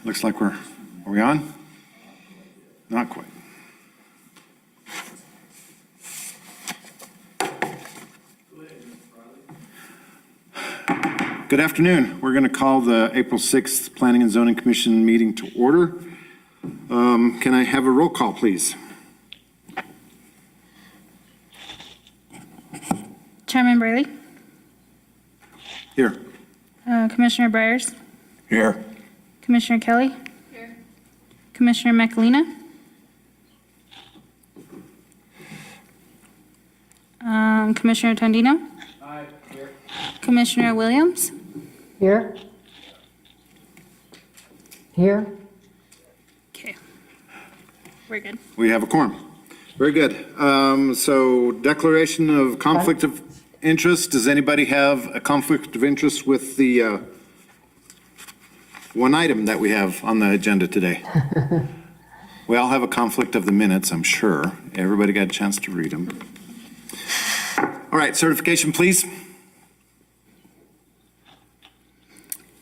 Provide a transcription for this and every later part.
looks like are we on? Not quite. Good afternoon. We're going to call the April 6th Planning and Zoning Commission meeting to order. Can I have a roll call, please? Chairman Braley? Here. Commissioner Byers? Here. Commissioner Kelly? Here. Commissioner McAlena? Commissioner Tondino? Aye. Here. Commissioner Williams? Here. Here. Okay. We're good. We have a quorum. Very good. So declaration of conflict of interest. Does anybody have a conflict of interest with the one item that we have on the agenda today? We all have a conflict of the minutes, I'm sure. Everybody got a chance to read them. All right, certification, please.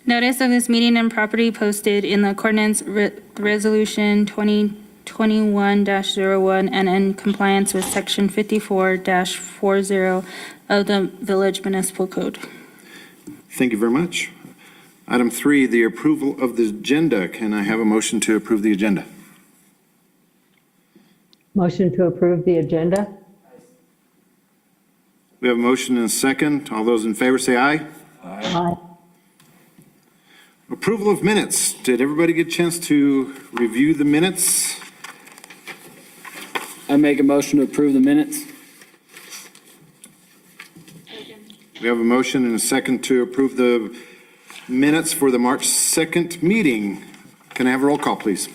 Notice of this meeting and property posted in accordance resolution 2021-01 and in compliance with section 54-40 of the Village Municipal Code. Thank you very much. Item 3, the approval of the agenda. Can I have a motion to approve the agenda? Motion to approve the agenda. We have a motion and a second. All those in favor say aye. Aye. Approval of minutes. Did everybody get a chance to review the minutes? I make a motion to approve the minutes. We have a motion and a second to approve the minutes for the March 2nd meeting. Can I have a roll call, please?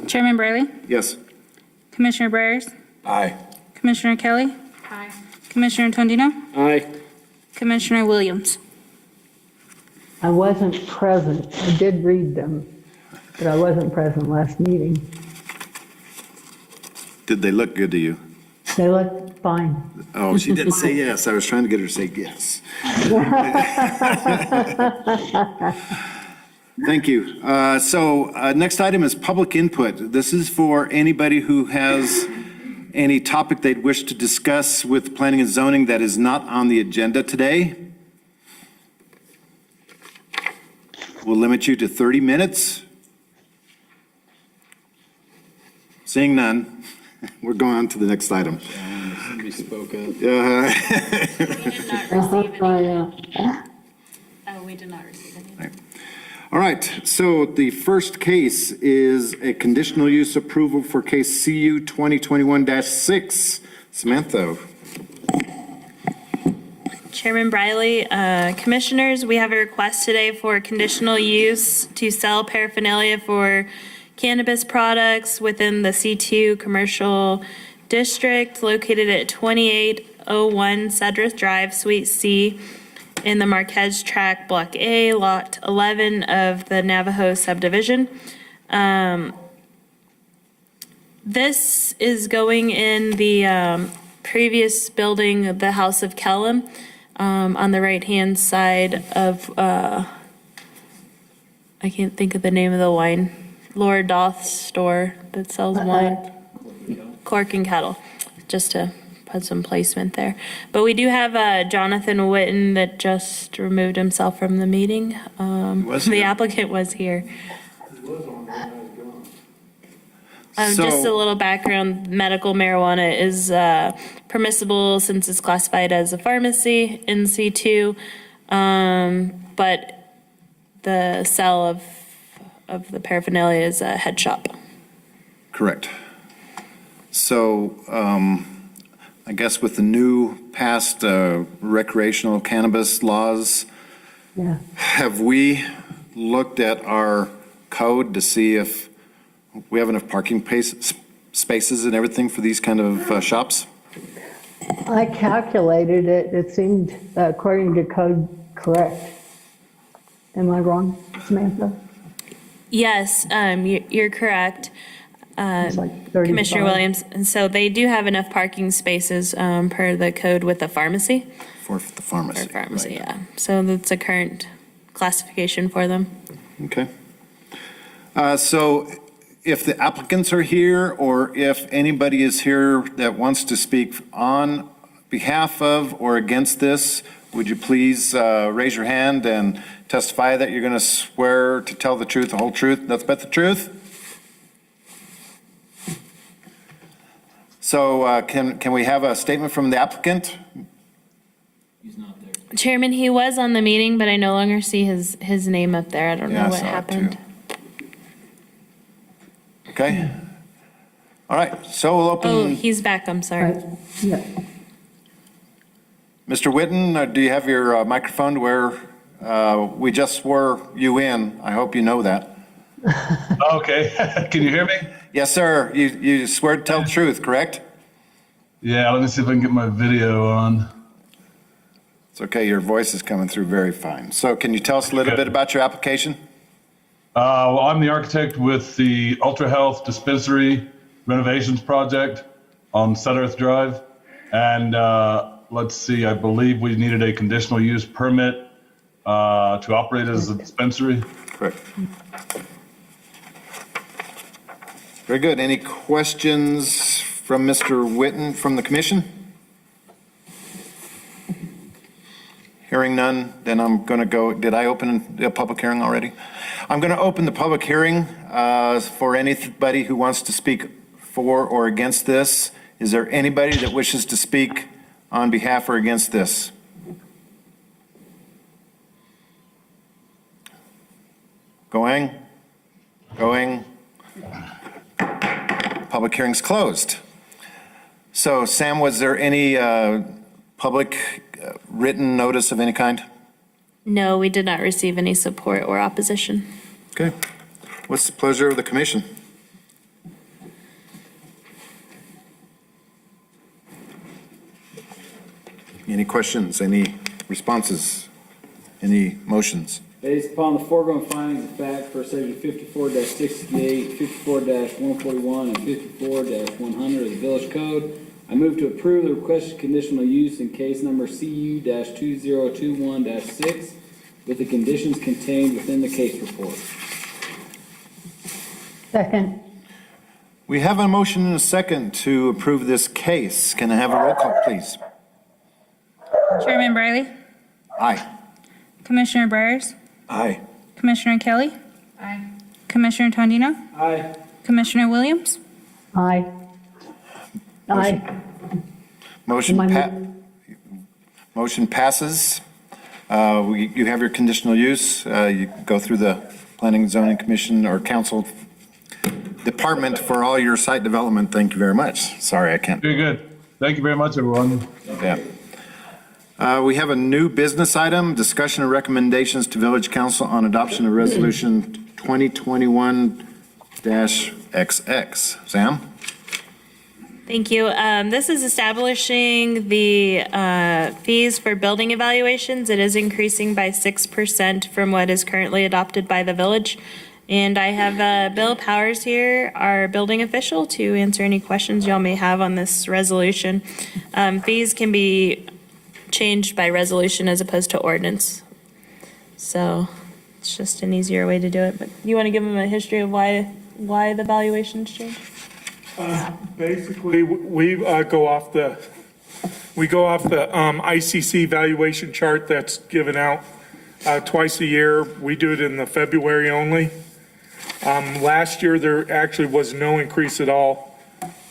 Chairman Braley? Yes. Commissioner Byers? Aye. Commissioner Kelly? Aye. Commissioner Tondino? Aye. Commissioner Williams? I wasn't present. I did read them, but I wasn't present last meeting. Did they look good to you? They looked fine. Oh, she didn't say yes. I was trying to get her to say yes. Thank you. So next item is public input. This is for anybody who has any topic they'd wish to discuss with planning and zoning that is not on the agenda today. We'll limit you to 30 minutes. Seeing none, we're going on to the next item. Somebody spoke up. We did not receive any. We did not receive any. All right, so the first case is a conditional use approval for case CU 2021-6. Samantha. Chairman Briley, Commissioners, we have a request today for conditional use to sell paraphernalia for cannabis products within the C2 Commercial District located at 2801 Cedrith Drive, Suite C, in the Marquez Tract, Block A, Lot 11 of the Navajo subdivision. This is going in the previous building, the House of Kellum, on the right-hand side of, I can't think of the name of the wine, Laura Doth's store that sells wine. Cork and Kettle, just to put some placement there. But we do have Jonathan Witten that just removed himself from the meeting. The applicant was here. Just a little background, medical marijuana is permissible since it's classified as a pharmacy in C2, but the sale of the paraphernalia is a head shop. Correct. So I guess with the new past recreational cannabis laws, Yeah. have we looked at our code to see if we have enough parking spaces and everything for these kind of shops? I calculated it. It seemed, according to code, correct. Am I wrong, Samantha? Yes, you're correct, It's like 35. Commissioner Williams. And so they do have enough parking spaces per the code with the pharmacy. For the pharmacy. For pharmacy, right. yeah. So that's a current classification for them. Okay. So if the applicants are here, or if anybody is here that wants to speak on behalf of or against this, would you please raise your hand and testify that you're going to swear to tell the truth, the whole truth, nothing but the truth? So can we have a statement from the applicant? He's not there. Chairman, he was on the meeting, but I no longer see his name up there. I don't Yeah, I know what saw it happened. too. Okay. All right, so we'll Oh, open. he's back, I'm sorry. Right, yeah. Mr. Witten, do you have your microphone where we just swore you in? I hope you know that. Okay, can you hear me? Yes, sir. You swear to tell the truth, correct? Yeah, let me see if I can get my video on. It's okay, your voice is coming through very fine. So can you tell us a little Okay. bit about your application? Well, I'm the architect with the Ultra Health Dispensary renovations project on Sutterth Drive. And let's see, I believe we needed a conditional use permit to operate as a dispensary. Correct. Very good. Any questions from Mr. Witten from the commission? Hearing none, then I'm going to go, did I open the public hearing already? I'm going to open the public hearing for anybody who wants to speak for or against this. Is there anybody that wishes to speak on behalf or against this? Going? Public hearing's closed. So Sam, was there any public written notice of any kind? No, we did not receive any support or opposition. Okay. What's the pleasure of the commission? Any questions, any responses, any motions? Based upon the foregoing findings of fact for section 54-68, 54-141, and 54-100 of the village code, I move to approve the requested conditional use in case number CU-2021-6 with the conditions contained within the case report. Second, We have a motion and a second to approve this case. Can I have a roll call, please? Chairman Briley? Aye. Commissioner Briers? Aye. Commissioner Kelly? Aye. Commissioner Tondino? Aye. Commissioner Williams? aye. Aye. Motion Am I- motion passes. You have your conditional use. You go through the Planning and Zoning Commission or Council Department for all your site development. Thank you very much. Sorry, I can't. Very good. Thank you very much, everyone. Yeah. We have a new business item, discussion of recommendations to Village Council on adoption of Resolution 2021-XX. Sam? Thank you. This is establishing the fees for building evaluations. It is increasing by 6% from what is currently adopted by the village. And I have Bill Powers here, our building official, to answer any questions y'all may have on this resolution. Fees can be changed by resolution as opposed to ordinance. So it's just an easier way to do it. But you want to give them a history of why the valuations changed? Basically, we go off the ICC valuation chart that's given out twice a year. We do it in the February only. Last year, there actually was no increase at all.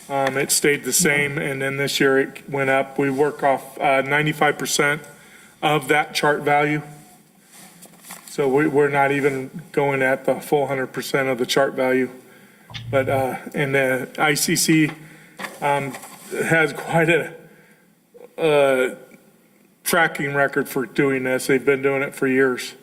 It stayed the same, and then this year it went up. We work off 95% of that chart value. So we're not even going at the full 100% of the chart value. But, and the ICC has quite a tracking record for doing this. They've been doing it for years.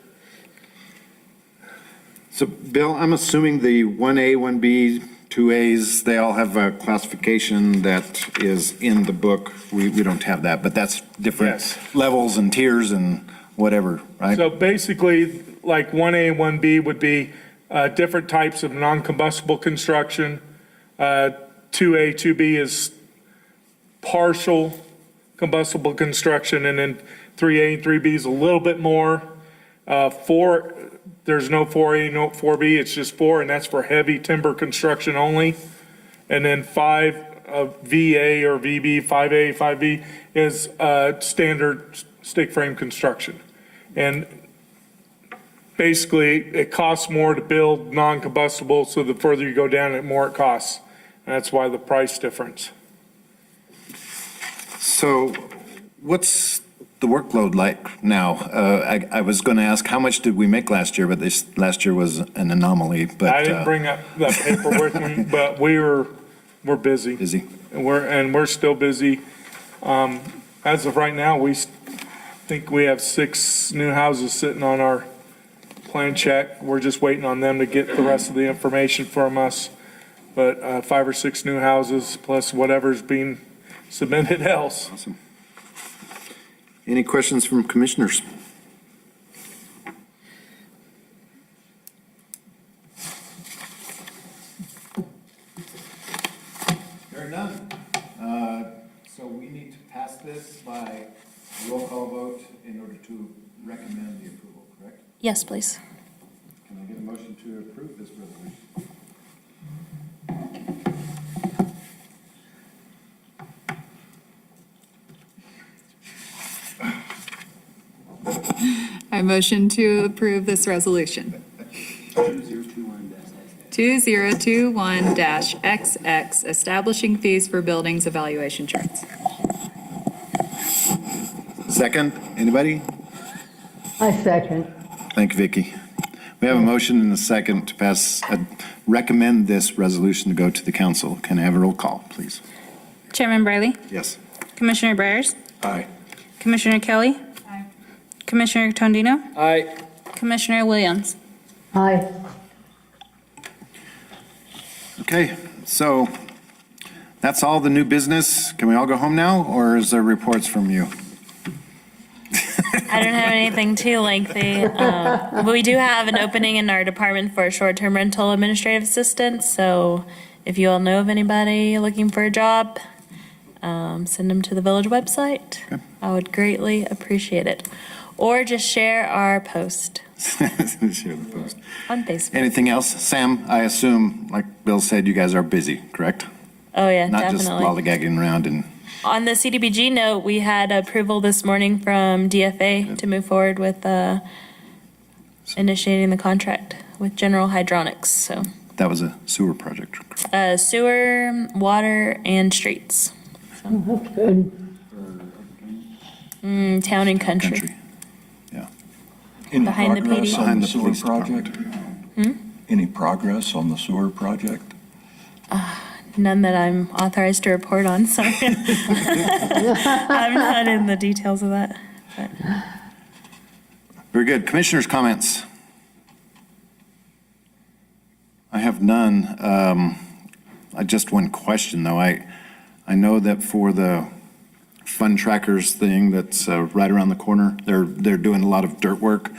So, Bill, I'm assuming the 1A, 1B, 2As, they all have a classification that is in the book. We don't have that, but that's different Yes. levels and tiers and whatever, right? So basically, like 1A and 1B would be different types of non-combustible construction. 2A, 2B is partial combustible construction, and then 3A and 3B is a little bit more. There's no 4A, no 4B, it's just 4, and that's for heavy timber construction only. And then 5, VA or VB, 5A, 5B is standard stick frame construction. And basically, it costs more to build non-combustible, so the further you go down, the more it costs. And that's why the price difference. So what's the workload like now? I was going to ask, how much did we make last year? But this last year was an anomaly, but. I didn't bring up that paper with me, but we're busy. Busy. And we're still busy. As of right now, we think we have 6 new houses sitting on our plan check. We're just waiting on them to get the rest of the information from us. But 5 or 6 new houses plus whatever's being submitted else. Awesome. Any questions from commissioners? There are none. So we need to pass this by roll call vote in order to recommend the approval, correct? Yes, please. Can I get a motion to approve this resolution? I motion to approve this resolution. 2021-XX, establishing fees for buildings evaluation charts. Second, anybody? I second. Thank you, Vicki. We have a motion and a second to recommend this resolution to go to the council. Can I have a roll call, please? Chairman Briley? Yes. Commissioner Breyers? Aye. Commissioner Kelly? Aye. Commissioner Tondino? Aye. Commissioner Williams? Aye. Okay, so that's all the new business. Can we all go home now, or is there reports from you? I don't have anything too lengthy. But we do have an opening in our department for a short-term rental administrative assistant. So if you all know of anybody looking for a job, send them to the village website. I would greatly appreciate it. Or just share our post Share the post. on Facebook. Anything else? Sam, I assume, like Bill said, you guys are busy, correct? Oh, yeah, Not just definitely. lollygagging around and, On the CDBG note, we had approval this morning from DFA to move forward with initiating the contract with General Hydronics. So that was a sewer project. sewer, water, and streets. Good. Town and country. Country. Yeah. Any Behind the progress PD. on Behind the the sewer police project? Any progress on the sewer project? None that I'm authorized to report on, sorry. I'm not in the details of that. But Very good. Commissioners' comments? I have none. I just one question, though. I know that for the fund trackers thing that's right around the corner, they're doing a lot of dirt work.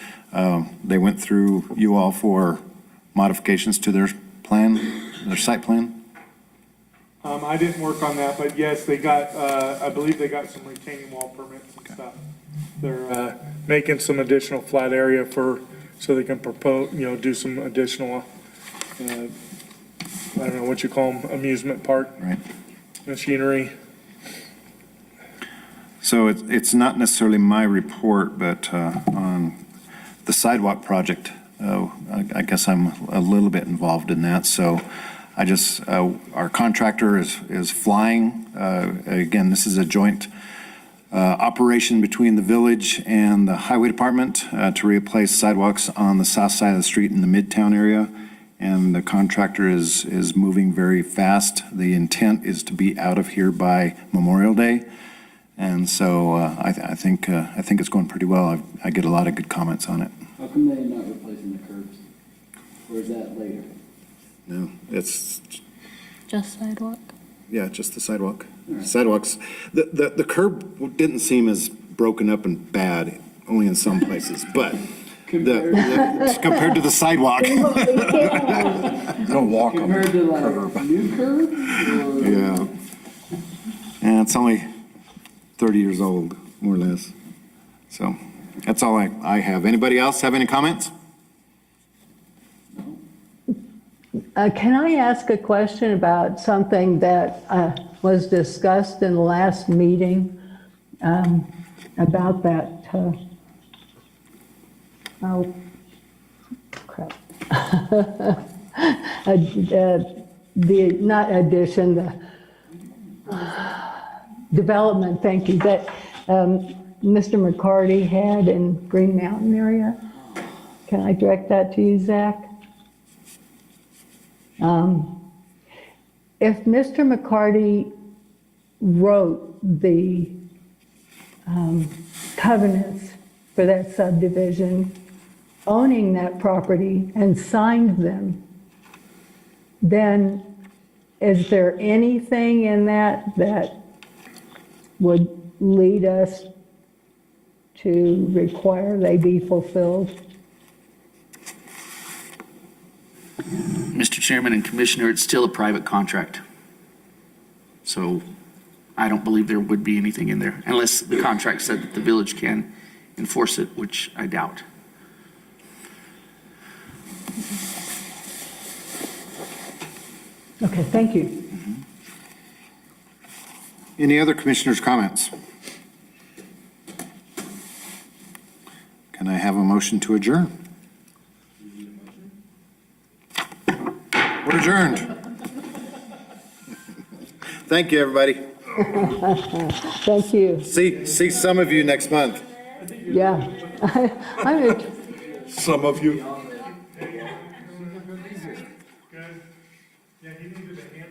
They went through you all for modifications to their plan, their site plan? I didn't work on that, but yes, they got, I believe they got some retaining wall permits and stuff. They're making some additional flat area so they can propose, do some additional, I don't know what you call them, amusement park Right. machinery. So it's not necessarily my report, but on the sidewalk project, I guess I'm a little bit involved in that. So I just, our contractor is flying. Again, this is a joint operation between the village and the highway department to replace sidewalks on the south side of the street in the Midtown area. And the contractor is moving very fast. The intent is to be out of here by Memorial Day. And so I think it's going pretty well. I get a lot of good comments on it. How come they're not replacing the curbs? Or is that later? No, it's, just sidewalk. yeah, just the sidewalk. Sidewalks, the curb didn't seem as broken up and bad, only in some places, but compared to the sidewalk. Don't walk on Compared to the like curb. new curb? Or- Yeah. And it's only 30 years old, more or less. So, That's all I have. Anybody else have any comments? Can I ask a question about something that was discussed in the last meeting about that, oh, crap. The, not addition, the development, thank you, that Mr. McCarty had in Green Mountain area. Can I direct that to you, Zach? If Mr. McCarty wrote the covenants for that subdivision, owning that property and signed them, then is there anything in that that would lead us to require they be fulfilled? Mr. Chairman and Commissioner, it's still a private contract. So I don't believe there would be anything in there unless the contract said that the village can enforce it, which I doubt. Okay, thank you. Any other commissioners' comments? Can I have a motion to adjourn? We're adjourned. Thank you, everybody. Thank you. See some of you next month. Yeah. I'm Some of you. Yeah, he needed a hand.